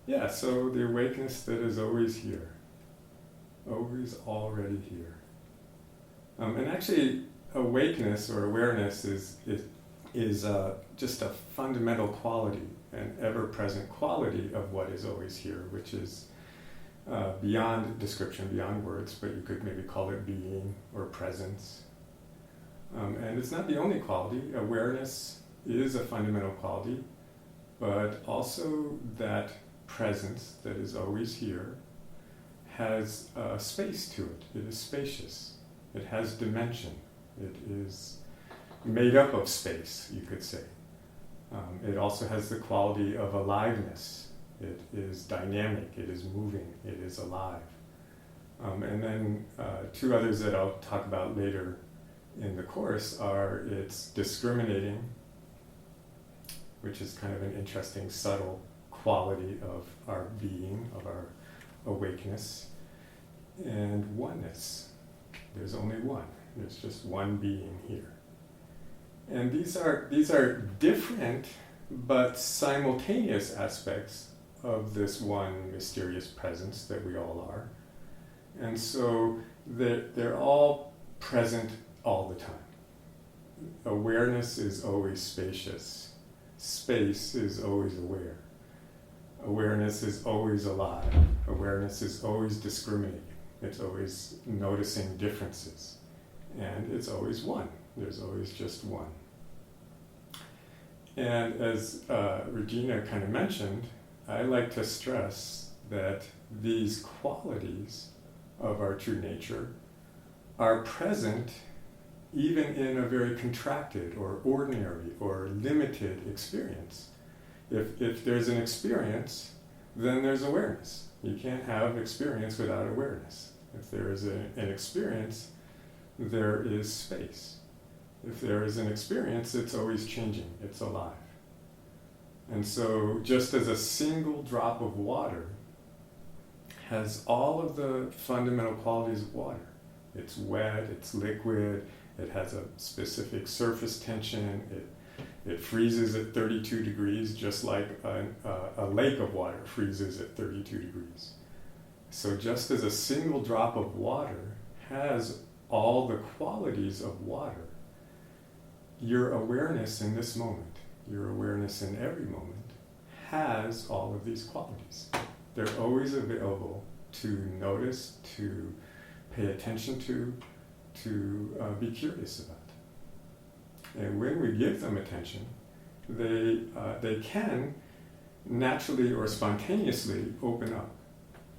Yeah, so the awakeness that is always here, always already here. And actually, awakeness or awareness is just a fundamental quality, an ever-present quality of what is always here, which is beyond description, beyond words, but you could maybe call it being or presence. And it's not the only quality. Awareness is a fundamental quality, but also that presence that is always here has space to it. It is spacious. It has dimension. It is made up of space, you could say. It also has the quality of aliveness. It is dynamic. It is moving. It is alive. And then two others that I'll talk about later in the course are it's discriminating, which is kind of an interesting, subtle quality of our being, of our awakeness, and oneness. There's only one. There's just one being here. And these are different but simultaneous aspects of this one mysterious presence that we all are. And so they're all present all the time. Awareness is always spacious. Space is always aware. Awareness is always alive. Awareness is always discriminating. It's always noticing differences. And it's always one. There's always just one. And as Regina kind of mentioned, I like to stress that these qualities of our true nature are present even in a very contracted or ordinary or limited experience. If there's an experience, then there's awareness. You can't have experience without awareness. If there is an experience, there is space. If there is an experience, it's always changing, it's alive. And so just as a single drop of water has all of the fundamental qualities of water, it's wet, it's liquid, it has a specific surface tension, it freezes at 32 degrees, just like a lake of water freezes at 32 degrees. So just as a single drop of water has all the qualities of water, your awareness in this moment, your awareness in every moment, has all of these qualities. They're always available to notice, to pay attention to be curious about. And when we give them attention, they can naturally or spontaneously open up,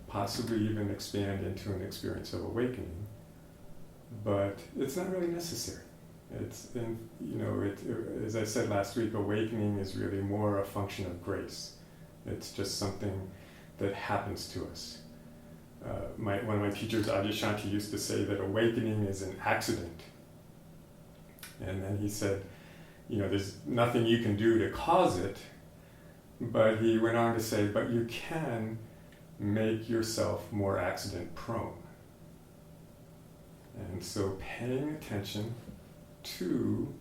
possibly even expand into an experience of awakening. But it's not really necessary. As I said last week, awakening is really more a function of grace. It's just something that happens to us. One of my teachers, Adyashanti, used to say that awakening is an accident. And then he said, there's nothing you can do to cause it, but he went on to say, but you can make yourself more accident prone. And so paying attention to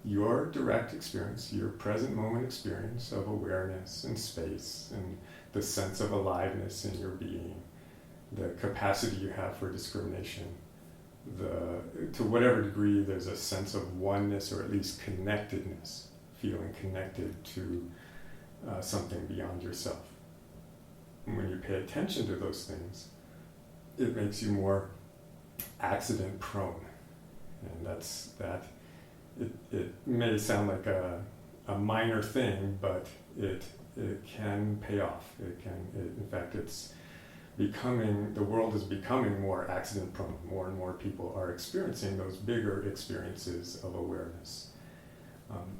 your direct experience, your present moment experience of awareness and space and the sense of aliveness in your being, the capacity you have for discrimination, to whatever degree there's a sense of oneness or at least connectedness, feeling connected to something beyond yourself. And when you pay attention to those things, it makes you more accident prone. And it may sound like a minor thing, but it can pay off. In fact, the world is becoming more accident prone. More and more people are experiencing those bigger experiences of awareness.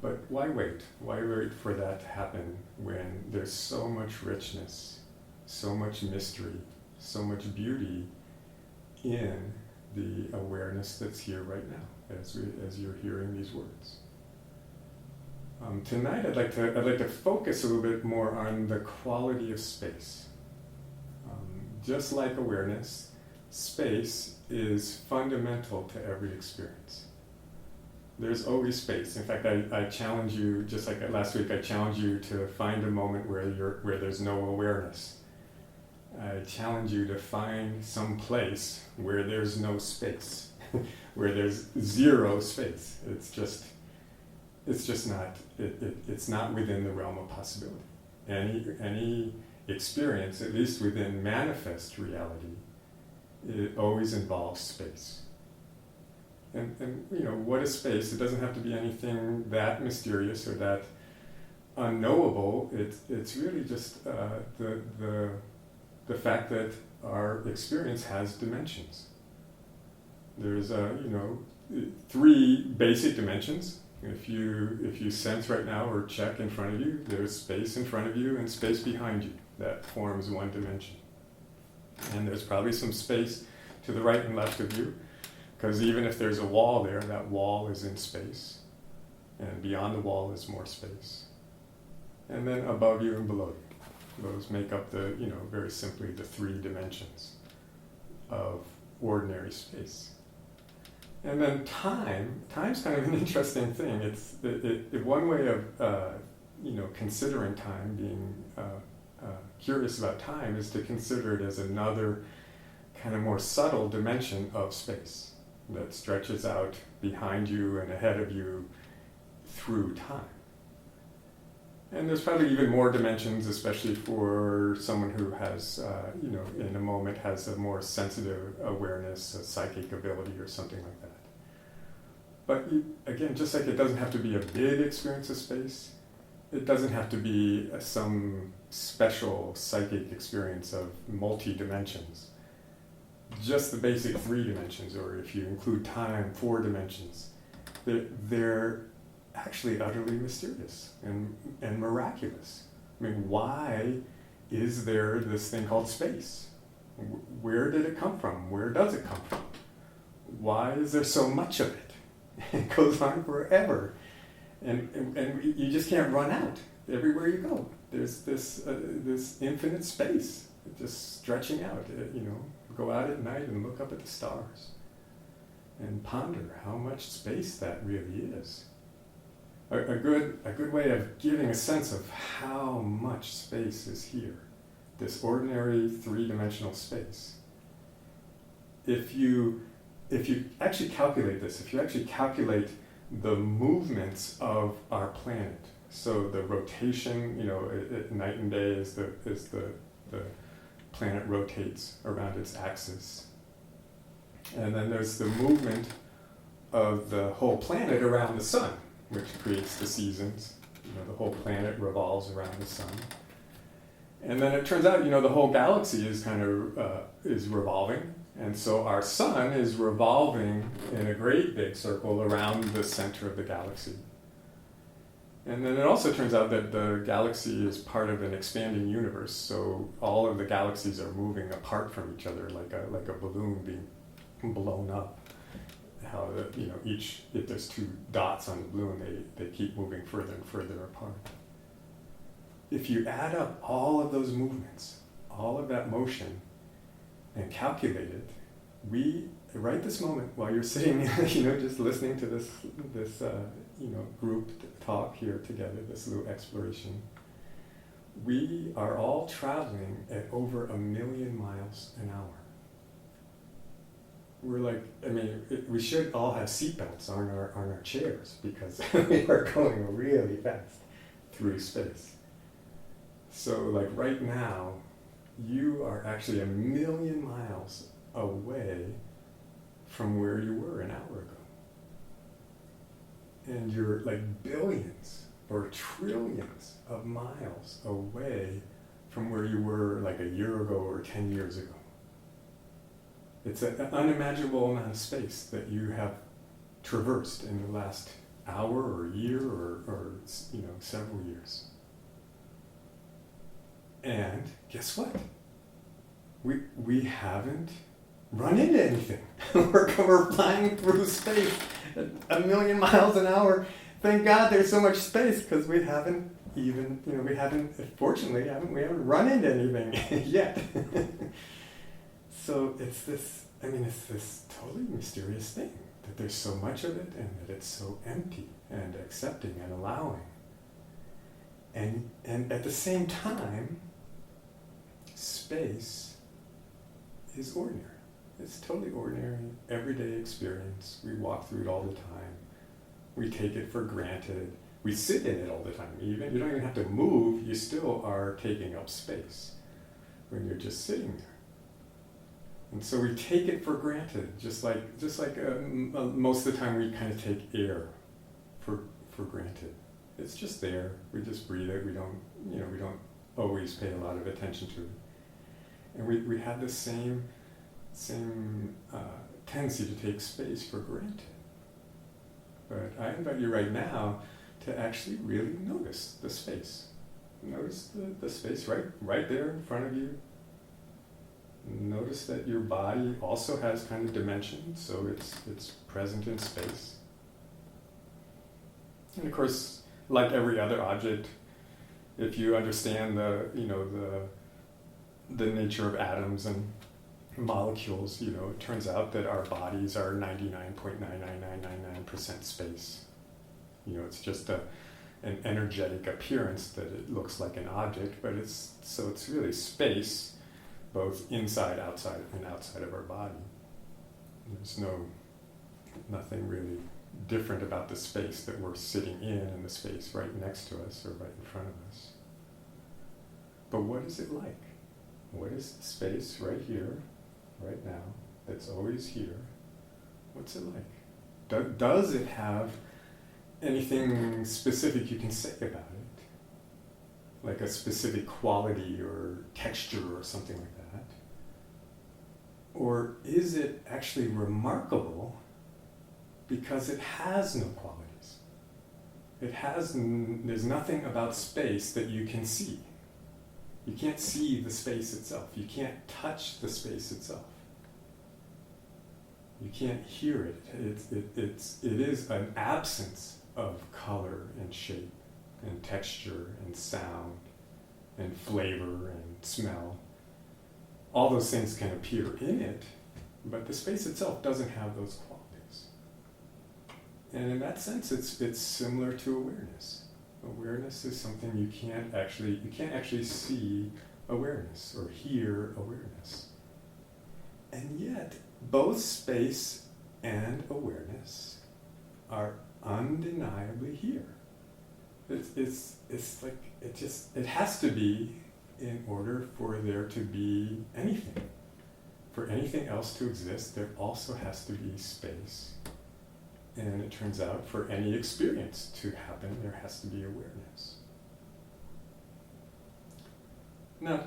But why wait? Why wait for that to happen when there's so much richness, so much mystery, so much beauty in the awareness that's here right now, as you're hearing these words. Tonight, I'd like to focus a little bit more on the quality of space. Just like awareness, space is fundamental to every experience. There's always space. In fact, I challenge you, just like last week, I challenge you to find a moment where there's no awareness. I challenge you to find some place where there's no space, where there's zero space. It's just not. It's not within the realm of possibility. Any experience, at least within manifest reality, it always involves space. And what is space? It doesn't have to be anything that mysterious or that unknowable. It's really just the fact that our experience has dimensions. There's 3 basic dimensions. If you sense right now or check in front of you, there's space in front of you and space behind you. That forms one dimension. And there's probably some space to the right and left of you. Because even if there's a wall there, that wall is in space. And beyond the wall is more space. And then above you and below you. Those make up very simply the 3 dimensions of ordinary space. And then time's kind of an interesting thing. It's one way of considering time, being curious about time, is to consider it as another kind of more subtle dimension of space that stretches out behind you and ahead of you through time. And there's probably even more dimensions, especially for someone who has, in a moment has a more sensitive awareness, a psychic ability or something like that. But again, just like it doesn't have to be a big experience of space, it doesn't have to be some special psychic experience of multi-dimensions. Just the basic 3 dimensions, or if you include time, 4 dimensions, they're actually utterly mysterious and miraculous. I mean, why is there this thing called space? Where did it come from? Where does it come from? Why is there so much of it? It goes on forever. And you just can't run out everywhere you go. There's this infinite space just stretching out. Go out at night and look up at the stars and ponder how much space that really is. A good way of giving a sense of how much space is here, this ordinary 3-dimensional space. If you actually calculate this, if you actually calculate the movements of our planet, so the rotation, night and day as the planet rotates around its axis. And then there's the movement of the whole planet around the sun, which creates the seasons. The whole planet revolves around the sun. And then it turns out, the whole galaxy is kind of is revolving. And so our sun is revolving in a great big circle around the center of the galaxy. And then it also turns out that the galaxy is part of an expanding universe, so all of the galaxies are moving apart from each other like a balloon being blown up. How if there's 2 dots on the balloon, they keep moving further and further apart. If you add up all of those movements, all of that motion, and calculate it, right this moment, while you're sitting, just listening to this group talk here together, this little exploration, we are all traveling at over 1 million miles an hour. We're we should all have seatbelts on our chairs because we are going really fast through space. So right now, you are actually 1 million miles away from where you were an hour ago. And you're billions or trillions of miles away from where you were a year ago or 10 years ago. It's an unimaginable amount of space that you have traversed in the last hour or year or several years. And guess what? We haven't run into anything. We're flying through space at 1 million miles an hour. Thank God there's so much space, because we haven't fortunately, we haven't run into anything yet. So it's this totally mysterious thing that there's so much of it and that it's so empty and accepting and allowing. And at the same time, space is ordinary. It's totally ordinary, everyday experience. We walk through it all the time. We take it for granted. We sit in it all the time. You don't even have to move, you still are taking up space when you're just sitting there. And so we take it for granted, just like most of the time we kind of take air for granted. It's just there. We just breathe it. We don't always pay a lot of attention to it. And we have the same tendency to take space for granted. But I invite you right now to actually really notice the space. Notice the space right there in front of you. Notice that your body also has kind of dimension, so it's present in space. And of course, like every other object, if you understand the nature of atoms and molecules, it turns out that our bodies are 99.99999% space. It's just an energetic appearance that it looks like an object, but it's really space, both inside, outside, and outside of our body. There's nothing really different about the space that we're sitting in and the space right next to us or right in front of us. But what is it like? What is the space right here, right now, that's always here? What's it like? Does it have anything specific you can say about it? Like a specific quality or texture or something like that? Or is it actually remarkable because it has no qualities? There's nothing about space that you can see. You can't see the space itself. You can't touch the space itself. You can't hear it. It is an absence of color and shape and texture and sound and flavor and smell. All those things can appear in it, but the space itself doesn't have those qualities. And in that sense, it's similar to awareness. Awareness is something you can't actually see awareness or hear awareness. And yet, both space and awareness are undeniably here. It's like it has to be in order for there to be anything. For anything else to exist, there also has to be space. And it turns out for any experience to happen, there has to be awareness. Now,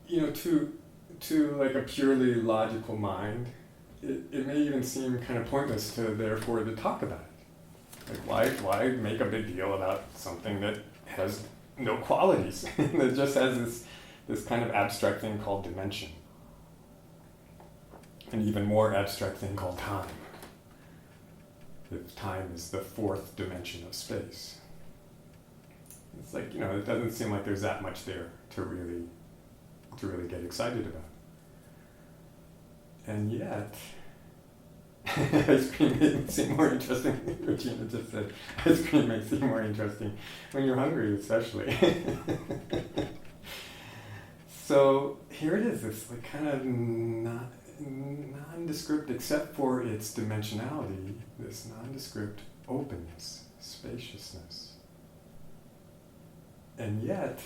to like a purely logical mind, it may even seem kind of pointless to talk about it. Like why make a big deal about something that has no qualities, that just has this kind of abstract thing called dimension. An even more abstract thing called time. If time is the fourth dimension of space. It's like, it doesn't seem like there's that much there to really get excited about. And yet, ice cream may seem more interesting. Regina just said, ice cream may seem more interesting when you're hungry, especially. So here it is, this like kind of nondescript, except for its dimensionality, this nondescript openness, spaciousness. And yet,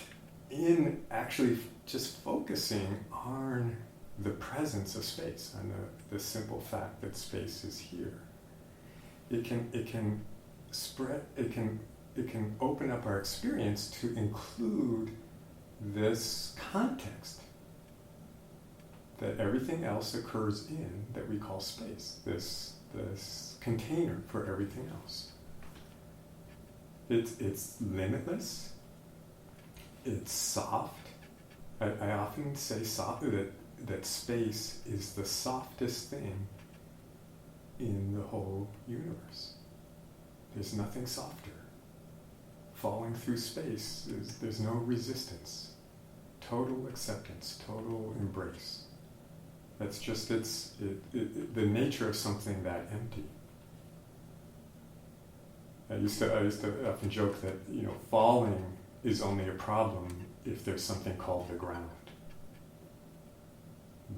in actually just focusing on the presence of space, on the simple fact that space is here, it can spread, it can open up our experience to include this context that everything else occurs in, that we call space, this container for everything else. It's limitless, it's soft. I often say that space is the softest thing in the whole universe. There's nothing softer. Falling through space, there's no resistance. Total acceptance, total embrace. That's just the nature of something that empty. I used to often joke that, falling is only a problem if there's something called the ground.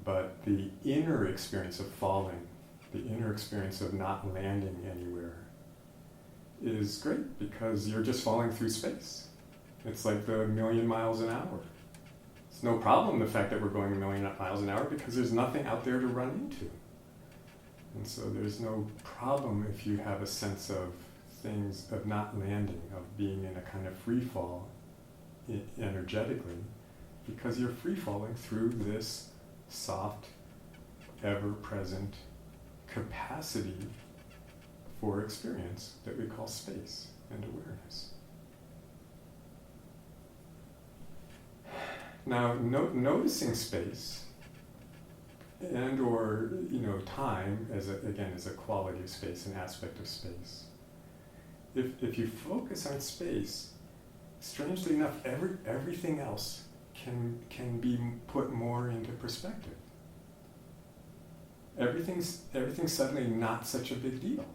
But the inner experience of falling, the inner experience of not landing anywhere, is great because you're just falling through space. It's like the 1,000,000 miles an hour. It's no problem the fact that we're going 1,000,000 miles an hour because there's nothing out there to run into. And so there's no problem if you have a sense of things, of not landing, of being in a kind of free fall energetically, because you're free falling through this soft, ever-present capacity for experience that we call space and awareness. Now, noticing space and or time as a quality of space, an aspect of space. If you focus on space, strangely enough, everything else can be put more into perspective. Everything's suddenly not such a big deal.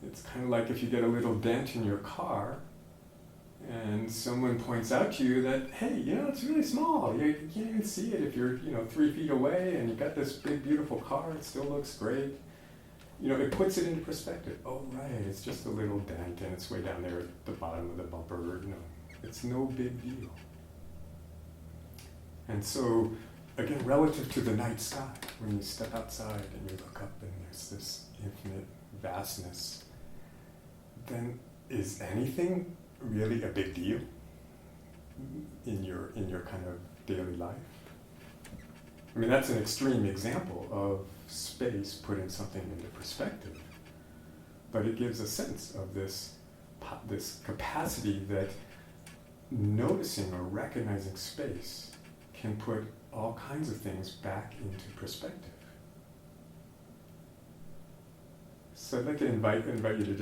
It's kind of like if you get a little dent in your car and someone points out to you that, hey, it's really small. You can't even see it if you're 3 feet away and you've got this big, beautiful car. It still looks great. It puts it into perspective. Oh, right, it's just a little dent and it's way down there at the bottom of the bumper. It's no big deal. And so, again, relative to the night sky, when you step outside and you look up and there's this infinite vastness, then is anything really a big deal in your kind of daily life? I mean, that's an extreme example of space putting something into perspective, but it gives a sense of this capacity that noticing or recognizing space can put all kinds of things back into perspective. So I'd like to invite you to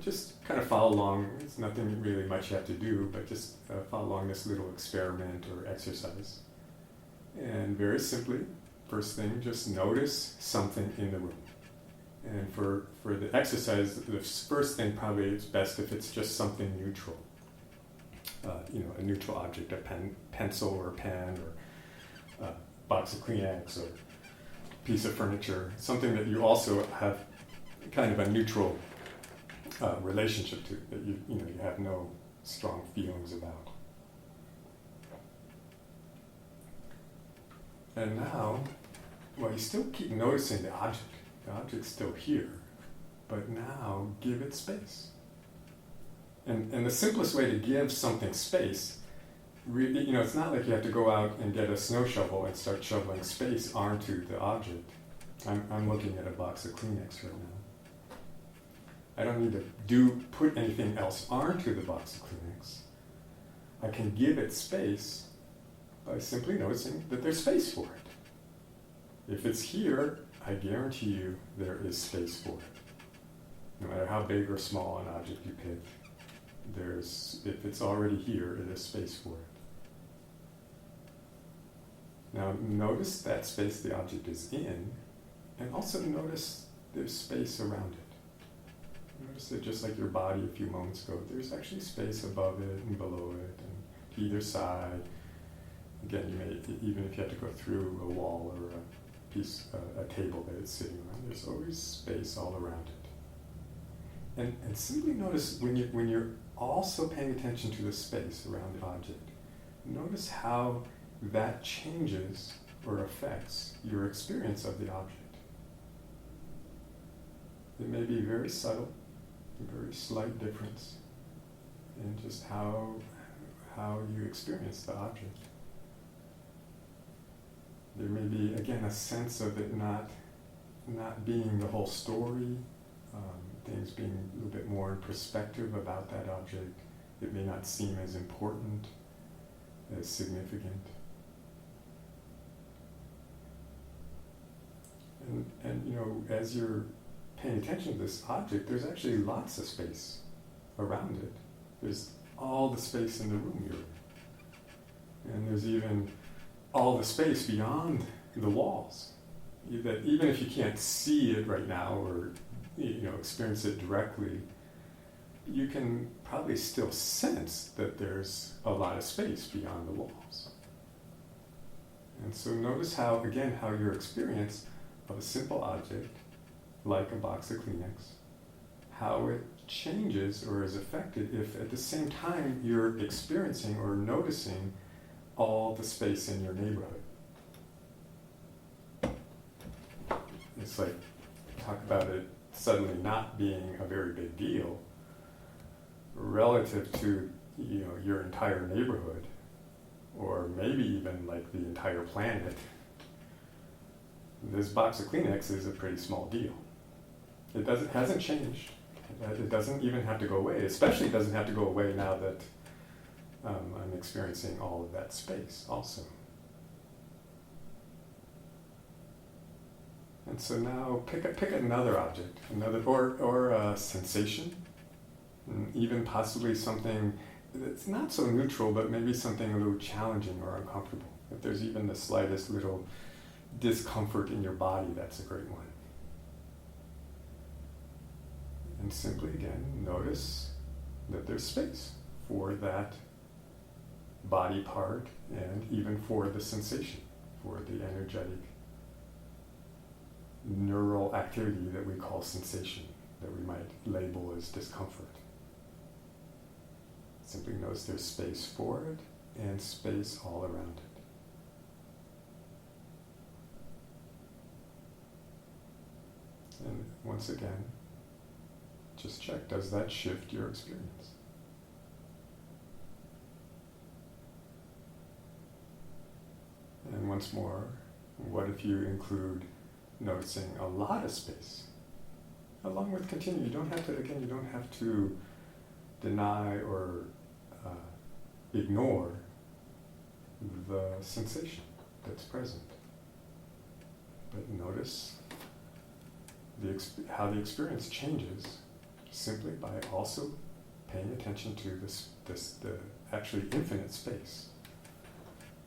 just kind of follow along. It's nothing really much you have to do, but just follow along this little experiment or exercise. And very simply, first thing, just notice something in the room. And for the exercise, the first thing probably is best if it's just something neutral. A neutral object, a pencil or a pen or a box of Kleenex or a piece of furniture, something that you also have kind of a neutral relationship to, that you have no strong feelings about. And now, you still keep noticing the object. The object's still here, but now give it space. And the simplest way to give something space, really, it's not like you have to go out and get a snow shovel and start shoveling space onto the object. I'm looking at a box of Kleenex right now. I don't need to put anything else onto the box of Kleenex. I can give it space by simply noticing that there's space for it. If it's here, I guarantee you there is space for it. No matter how big or small an object you pick, if it's already here, there's space for it. Now notice that space the object is in, and also notice there's space around it. Notice that just like your body a few moments ago, there's actually space above it and below it and to either side. Again, you may, even if you have to go through a wall or a table that it's sitting on, there's always space all around it. And simply notice when you're also paying attention to the space around the object, notice how that changes or affects your experience of the object. It may be very subtle, a very slight difference in just how you experience the object. There may be, again, a sense of it not being the whole story, things being a little bit more in perspective about that object. It may not seem as important, as significant. And as you're paying attention to this object, there's actually lots of space around it. There's all the space in the room you're in. And there's even all the space beyond the walls. That even if you can't see it right now or experience it directly, you can probably still sense that there's a lot of space beyond the walls. And so notice how your experience of a simple object, like a box of Kleenex, how it changes or is affected if at the same time you're experiencing or noticing all the space in your neighborhood. It's like, talk about it suddenly not being a very big deal relative to, your entire neighborhood, or maybe even like the entire planet. This box of Kleenex is a pretty small deal. It hasn't changed. It doesn't even have to go away. Especially it doesn't have to go away now that I'm experiencing all of that space also. And so now pick another object, or a sensation, and even possibly something that's not so neutral, but maybe something a little challenging or uncomfortable. If there's even the slightest little discomfort in your body, that's a great one. And simply again, notice that there's space for that body part and even for the sensation, for the energetic neural activity that we call sensation, that we might label as discomfort. Simply notice there's space for it and space all around it. And once again, just check, does that shift your experience? And once more, what if you include noticing a lot of space along with continue? You don't have to deny or ignore the sensation that's present. But notice how the experience changes simply by also paying attention to the actually infinite space.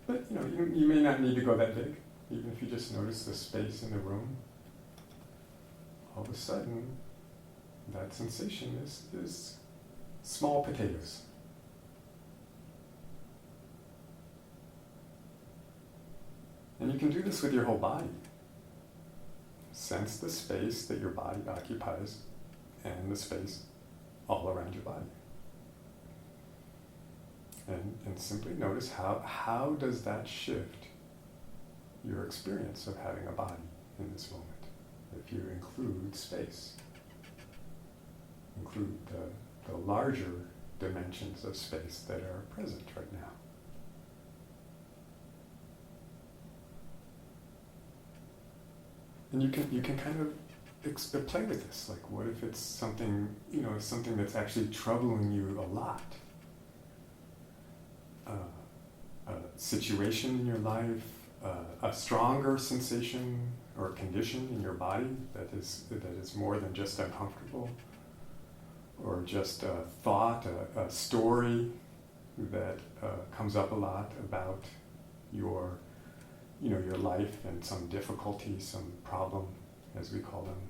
But you may not need to go that big. Even if you just notice the space in the room, all of a sudden that sensation is small potatoes. And you can do this with your whole body. Sense the space that your body occupies and the space all around your body. And simply notice how does that shift your experience of having a body in this moment. If you include space, include the larger dimensions of space that are present right now. And you can kind of play with this. Like, what if it's something that's actually troubling you a lot? A situation in your life, a stronger sensation or condition in your body that is more than just uncomfortable, or just a thought, a story that comes up a lot about your life and some difficulty, some problem, as we call them.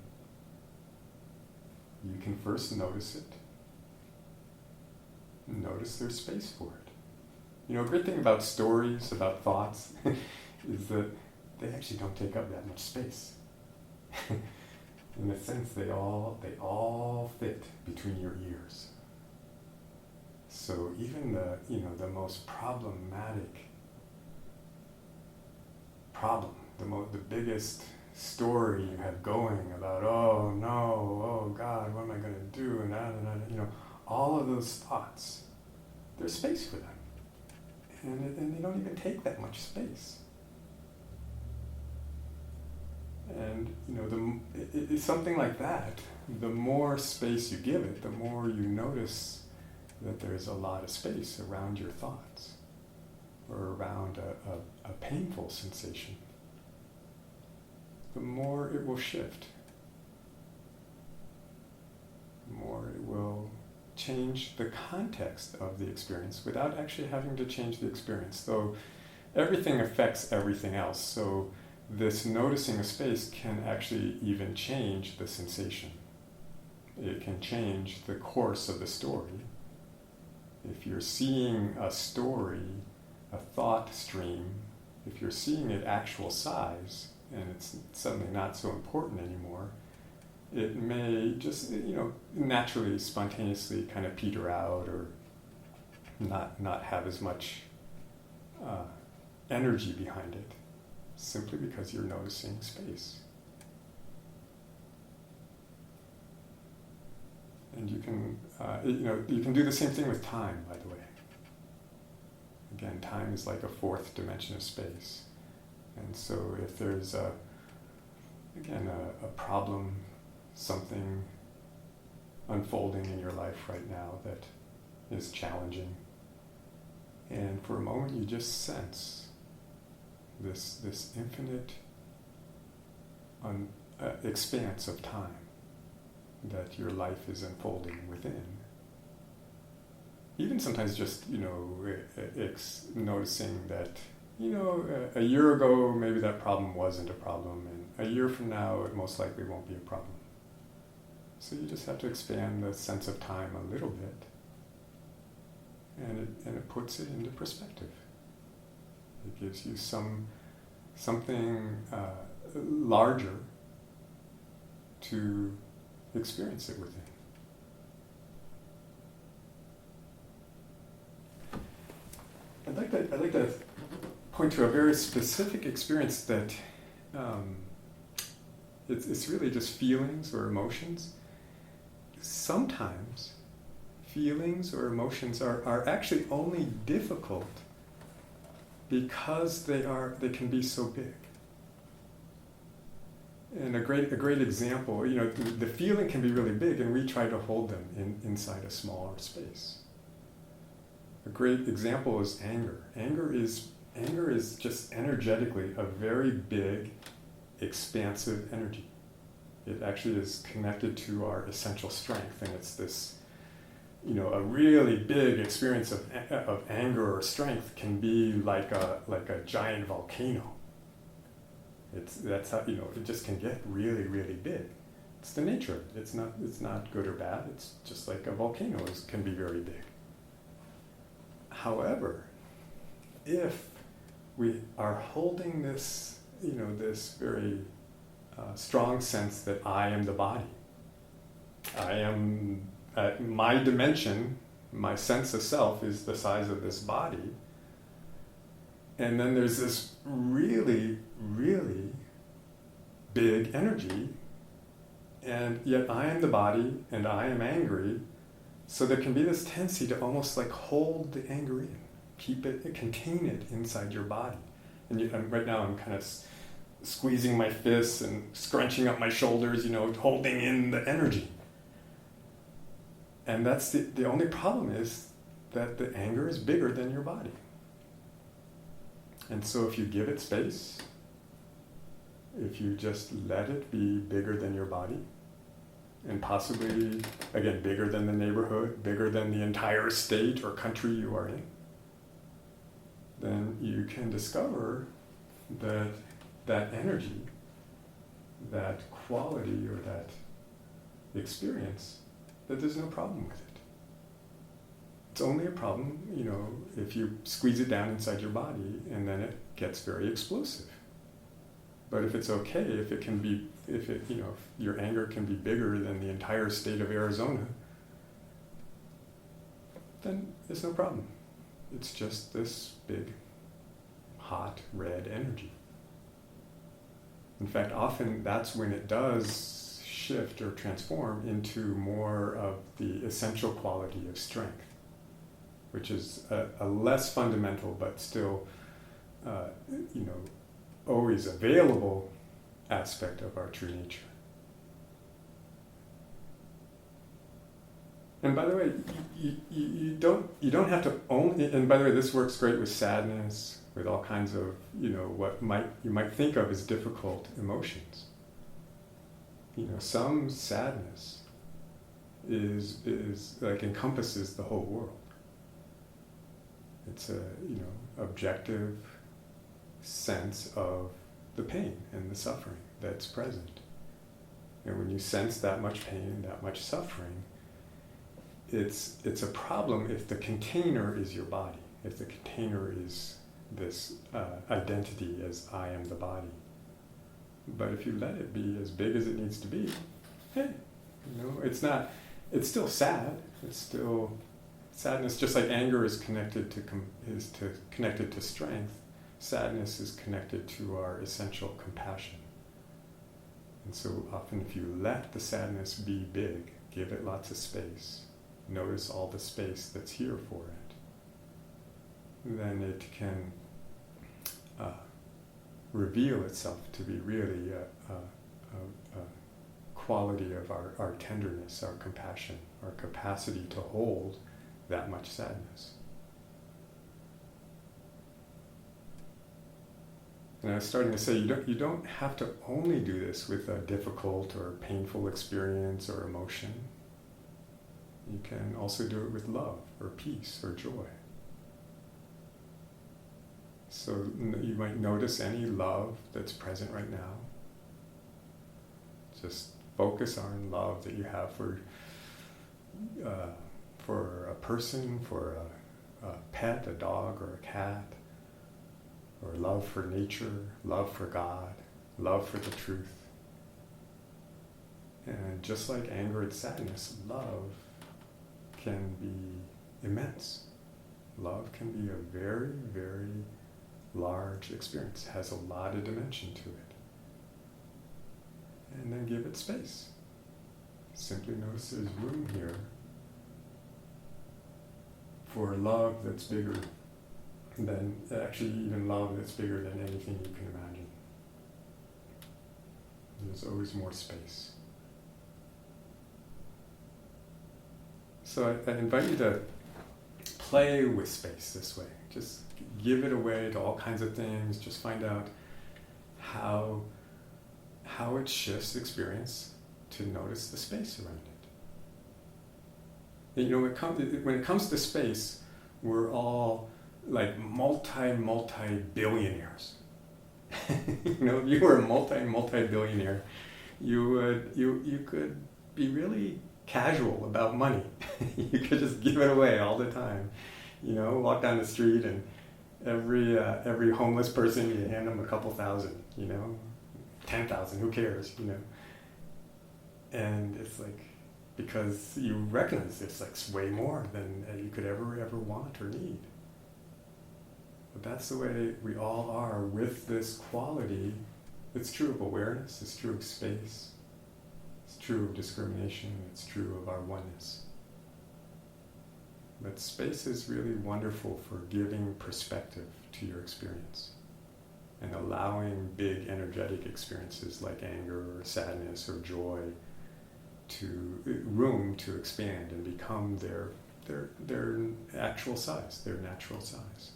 You can first notice it. Notice there's space for it. A great thing about stories, about thoughts, is that they actually don't take up that much space. In a sense, they all fit between your ears. So even the most problematic problem, the biggest story you have going about, oh no, oh God, what am I going to do, and all of those thoughts, there's space for them. And they don't even take that much space. And it's something like that. The more space you give it, the more you notice that there's a lot of space around your thoughts, or around a painful sensation. The more it will shift. The more it will change the context of the experience without actually having to change the experience. Though everything affects everything else, so this noticing a space can actually even change the sensation. it can change the course of the story. If you're seeing a story, a thought stream, if you're seeing it actual size, and it's suddenly not so important anymore, it may just, naturally, spontaneously kind of peter out or not have as much energy behind it, simply because you're noticing space. And you can, you can do the same thing with time, by the way. Again, time is like a fourth dimension of space. And so if there's a problem, something unfolding in your life right now that is challenging, and for a moment you just sense this infinite expanse of time that your life is unfolding within. Even sometimes just, noticing that, a year ago maybe that problem wasn't a problem, and a year from now it most likely won't be a problem. So you just have to expand the sense of time a little bit, and it puts it into perspective. It gives you something larger to experience it within. I'd like to point to a very specific experience that it's really just feelings or emotions. Sometimes feelings or emotions are actually only difficult because they can be so big. And a great example, the feeling can be really big, and we try to hold them inside a smaller space. A great example is anger. Anger is just energetically a very big, expansive energy. It actually is connected to our essential strength, and it's this, a really big experience of anger or strength can be like a giant volcano. That's how, it just can get really, really big. It's the nature of it. It's not good or bad. It's just like a volcano can be very big. However, if we are holding this, this very strong sense that I am the body, I am, my dimension, my sense of self is the size of this body, and then there's this really, really big energy, and yet I am the body and I am angry. So there can be this tendency to almost like hold the anger in, keep it, contain it inside your body. And right now I'm kind of squeezing my fists and scrunching up my shoulders, holding in the energy. And that's the only problem is that the anger is bigger than your body. And so if you give it space, if you just let it be bigger than your body, and possibly, again, bigger than the neighborhood, bigger than the entire state or country you are in, then you can discover that that energy, that quality or that experience, that there's no problem with it. It's only a problem, if you squeeze it down inside your body and then it gets very explosive. But if it's okay, if your anger can be bigger than the entire state of Arizona, then it's no problem. It's just this big, hot, red energy. In fact, often that's when it does shift or transform into more of the essential quality of strength, which is a less fundamental but still, always available aspect of our true nature. And by the way, you don't have to only. And by the way, this works great with sadness, with all kinds of what you might think of as difficult emotions. Some sadness is like encompasses the whole world. It's a objective sense of the pain and the suffering that's present. And when you sense that much pain, that much suffering, it's a problem if the container is your body, if the container is this identity as I am the body. But if you let it be as big as it needs to be, hey, it's still sad. It's still sadness, just like anger is connected to strength. Sadness is connected to our essential compassion. And so often if you let the sadness be big, give it lots of space, notice all the space that's here for it, then it can reveal itself to be really a quality of our tenderness, our compassion, our capacity to hold that much sadness. And I was starting to say, you don't have to only do this with a difficult or painful experience or emotion. You can also do it with love or peace or joy. So you might notice any love that's present right now. Just focus on love that you have for a person, for a pet, a dog or a cat, or love for nature, love for God, love for the truth. And just like anger and sadness, love can be immense. Love can be a very, very large experience, has a lot of dimension to it. And then give it space. Simply notice there's room here for love that's bigger than, actually even love that's bigger than anything you can imagine. There's always more space. So I invite you to play with space this way. Just give it away to all kinds of things. Just find out how it shifts experience to notice the space around it. And when it comes to space, we're all like multi-billionaires. If you were a multi-billionaire, you could be really casual about money. You could just give it away all the time. Walk down the street and every homeless person, you hand them a couple thousand, 10,000, who cares, And it's like, because you recognize it's like way more than you could ever want or need. But that's the way we all are with this quality. It's true of awareness, it's true of space, it's true of discrimination, it's true of our oneness. But space is really wonderful for giving perspective to your experience and allowing big energetic experiences like anger or sadness or joy room to expand and become their actual size, their natural size.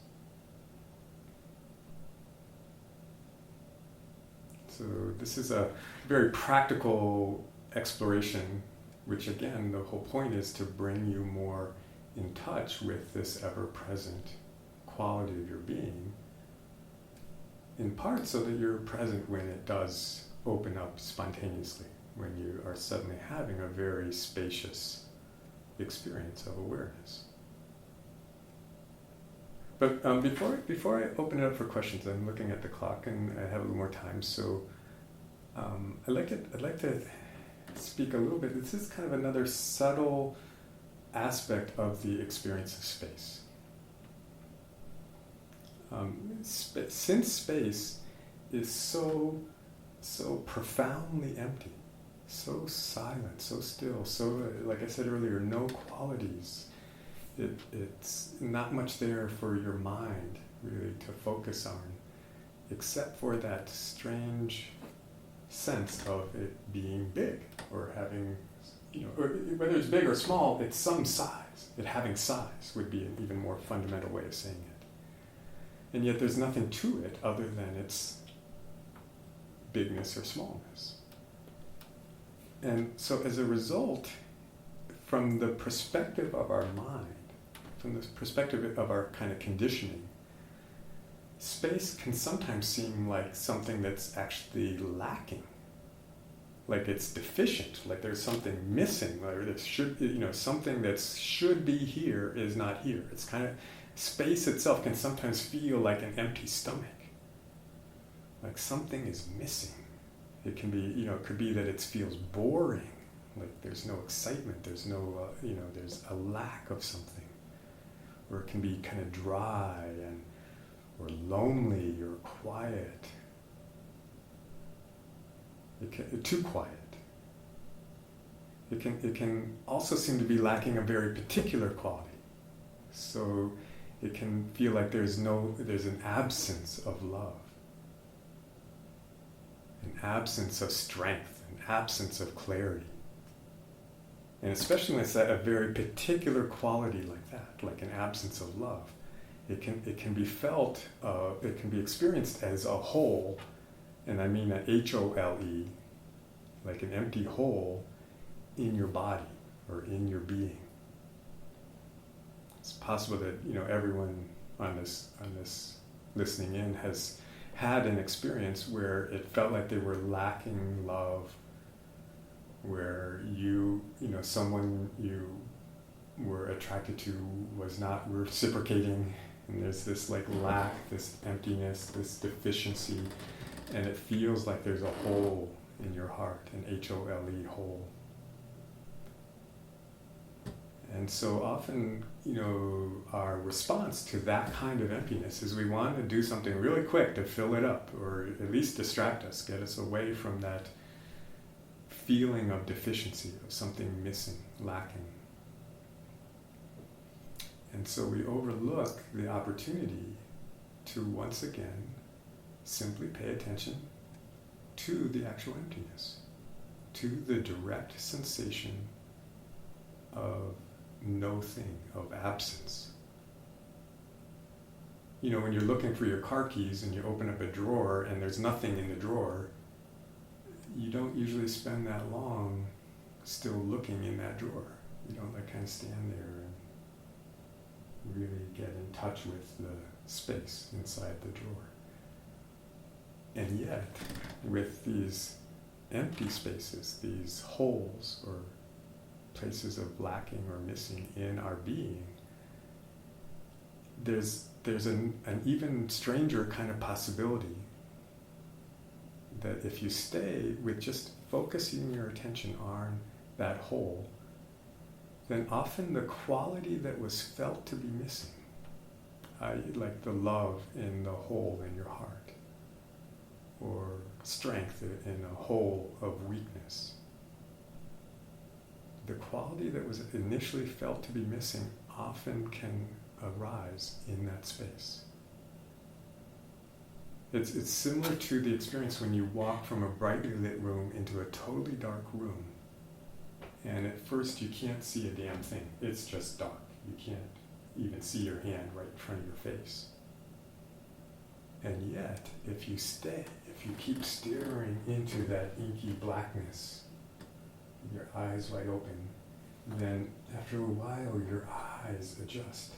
So this is a very practical exploration, which again, the whole point is to bring you more in touch with this ever-present quality of your being, in part so that you're present when it does open up spontaneously, when you are suddenly having a very spacious experience of awareness. But before I open it up for questions, I'm looking at the clock and I have a little more time, so I'd like to speak a little bit. This is kind of another subtle aspect of the experience of space. Since space is so profoundly empty, so silent, so still, so, like I said earlier, no qualities. It's not much there for your mind really to focus on, except for that strange sense of it being big or having, or whether it's big or small, it's some size. It having size would be an even more fundamental way of saying it. And yet there's nothing to it other than its bigness or smallness. And so as a result, from the perspective of our mind, from the perspective of our kind of conditioning, space can sometimes seem like something that's actually lacking. like it's deficient, like there's something missing, or there should, something that should be here is not here. It's kind of, space itself can sometimes feel like an empty stomach, like something is missing. It can be, it could be that it feels boring, like there's no excitement, there's no, there's a lack of something. Or it can be kind of dry or lonely or quiet. Too quiet. It can also seem to be lacking a very particular quality. So it can feel like there's an absence of love, an absence of strength, an absence of clarity. And especially when it's a very particular quality like that, like an absence of love, it can be felt, it can be experienced as a hole, and I mean a HOLE, like an empty hole in your body or in your being. It's possible that everyone on this listening in has had an experience where it felt like they were lacking love, where someone you were attracted to was not reciprocating, and there's this like lack, this emptiness, this deficiency, and it feels like there's a hole in your heart, an HOLE hole. And so often, our response to that kind of emptiness is we want to do something really quick to fill it up, or at least distract us, get us away from that feeling of deficiency, of something missing, lacking. And so we overlook the opportunity to once again simply pay attention to the actual emptiness, to the direct sensation of no thing, of absence. When you're looking for your car keys and you open up a drawer and there's nothing in the drawer, you don't usually spend that long still looking in that drawer. You don't kind of stand there and really get in touch with the space inside the drawer. And yet, with these empty spaces, these holes or places of lacking or missing in our being, there's an even stranger kind of possibility that if you stay with just focusing your attention on that hole, then often the quality that was felt to be missing, like the love in the hole in your heart, or strength in a hole of weakness, the quality that was initially felt to be missing often can arise in that space. It's similar to the experience when you walk from a brightly lit room into a totally dark room. And at first you can't see a damn thing. It's just dark. You can't even see your hand right in front of your face. And yet, if you keep staring into that inky blackness, your eyes wide open, then after a while your eyes adjust.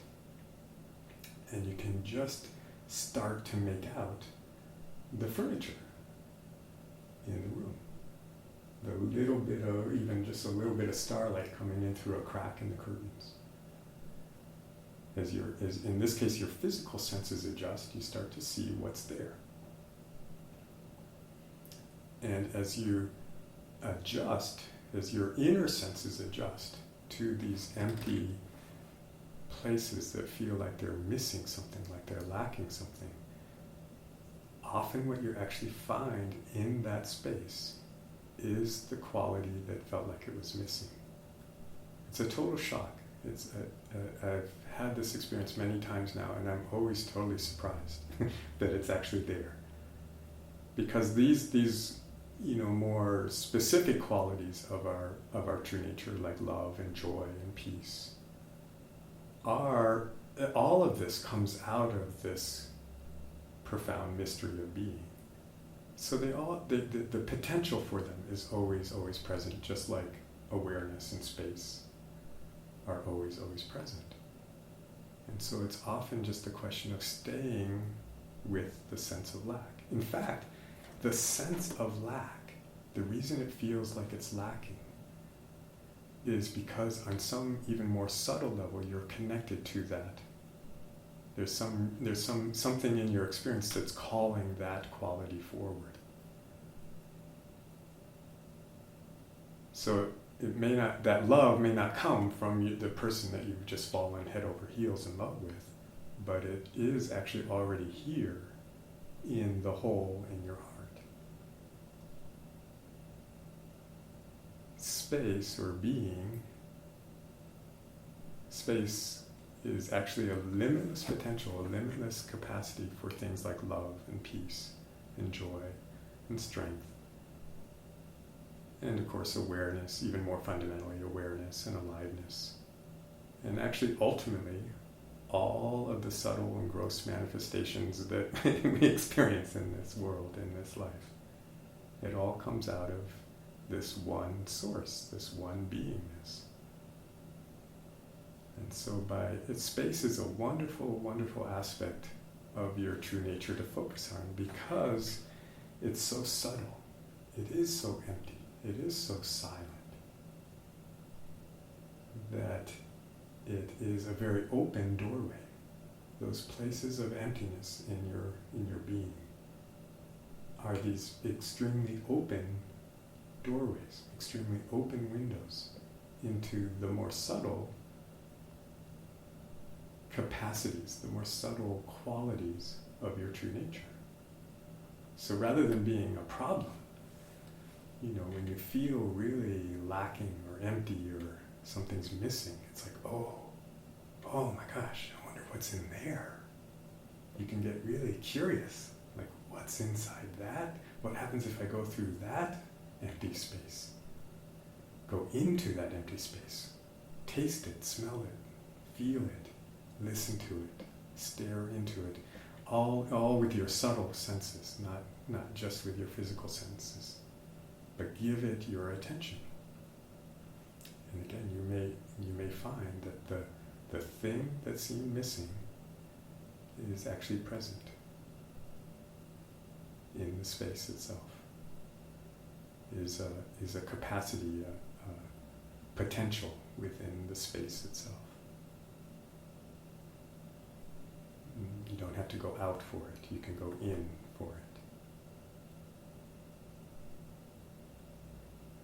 And you can just start to make out the furniture in the room. The little bit of, even just a little bit of starlight coming in through a crack in the curtains. As in this case, your physical senses adjust, you start to see what's there. And as you adjust, as your inner senses adjust to these empty places that feel like they're missing something, like they're lacking something, often what you actually find in that space is the quality that felt like it was missing. It's a total shock. I've had this experience many times now, and I'm always totally surprised that it's actually there. Because these more specific qualities of our true nature, like love and joy and peace, all of this comes out of this profound mystery of being. So the potential for them is always present, just like awareness and space are always present. And so it's often just a question of staying with the sense of lack. In fact, the sense of lack the reason it feels like it's lacking is because on some even more subtle level you're connected to that. There's something in your experience that's calling that quality forward. So it may not, that love may not come from the person that you've just fallen head over heels in love with, but it is actually already here in the hole in your heart. Space or being, space is actually a limitless potential, a limitless capacity for things like love and peace and joy and strength. And of course awareness, even more fundamentally awareness and aliveness. And actually ultimately all of the subtle and gross manifestations that we experience in this world, in this life. It all comes out of this one source, this one beingness. And so space is a wonderful, wonderful aspect of your true nature to focus on because it's so subtle. It is so empty. It is so silent that it is a very open doorway. Those places of emptiness in your being are these extremely open doorways, extremely open windows into the more subtle capacities, the more subtle qualities of your true nature. So rather than being a problem, when you feel really lacking or empty or something's missing, it's like, oh my gosh, I wonder what's in there. You can get really curious, like what's inside that? What happens if I go through that empty space? Go into that empty space. Taste it, smell it, feel it, listen to it, stare into it, all with your subtle senses, not just with your physical senses. But give it your attention. And again, you may find that the thing that seemed missing is actually present in the space itself. Is a capacity, a potential within the space itself. You don't have to go out for it. You can go in for it.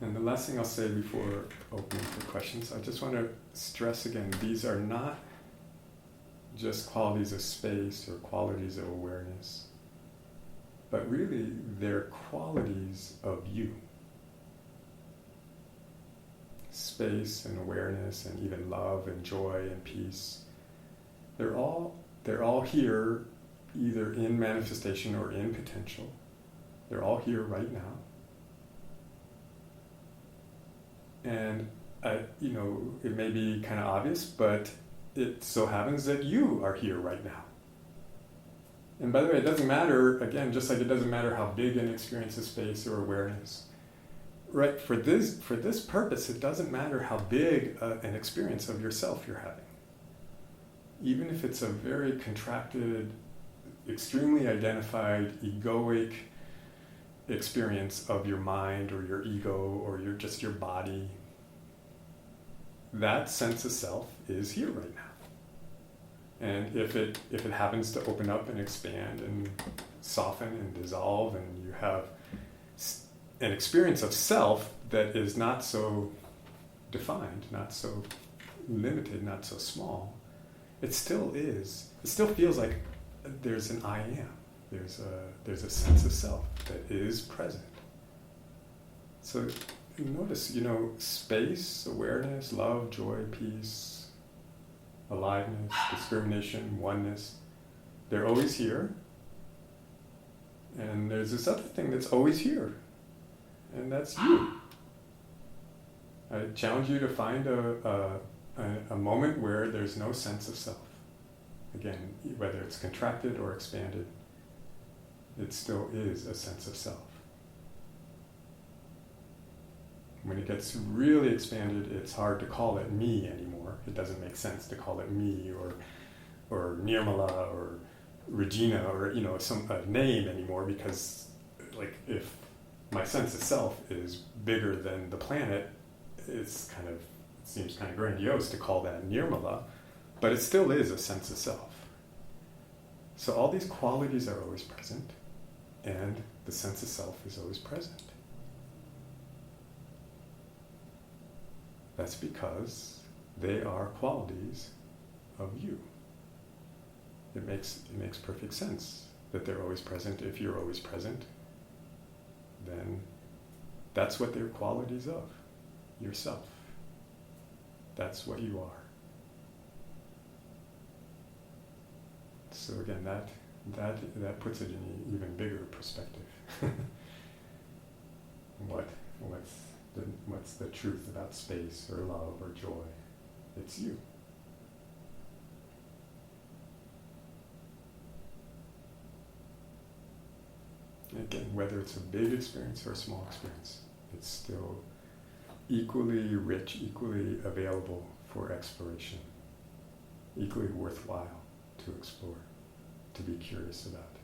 And the last thing I'll say before opening for questions, I just want to stress again, these are not just qualities of space or qualities of awareness, but really they're qualities of you. Space and awareness and even love and joy and peace, they're all here either in manifestation or in potential. They're all here right now. And, it may be kind of obvious, but it so happens that you are here right now. And by the way, it doesn't matter, again, just like it doesn't matter how big an experience of space or awareness. Right, for this purpose, it doesn't matter how big an experience of yourself you're having. Even if it's a very contracted, extremely identified, egoic experience of your mind or your ego or just your body, that sense of self is here right now. And if it happens to open up and expand and soften and dissolve, and you have an experience of self that is not so defined, not so limited, not so small, it still is. It still feels like there's an I am. There's a sense of self that is present. So notice, space, awareness, love, joy, peace, aliveness, discrimination, oneness, they're always here. And there's this other thing that's always here, and that's you. I challenge you to find a moment where there's no sense of self. Again, whether it's contracted or expanded, it still is a sense of self. When it gets really expanded, it's hard to call it me anymore. It doesn't make sense to call it me or Nirmala or Regina or some name anymore, because if my sense of self is bigger than the planet, it seems kind of grandiose to call that Nirmala, but it still is a sense of self. So all these qualities are always present, and the sense of self is always present. That's because they are qualities of you. It makes perfect sense that they're always present. If you're always present, then that's what they're qualities of, yourself. That's what you are. So again, that puts it in an even bigger perspective. What's the truth about space or love or joy? It's you. Again, whether it's a big experience or a small experience, it's still equally rich, equally available for exploration, equally worthwhile to explore, to be curious about.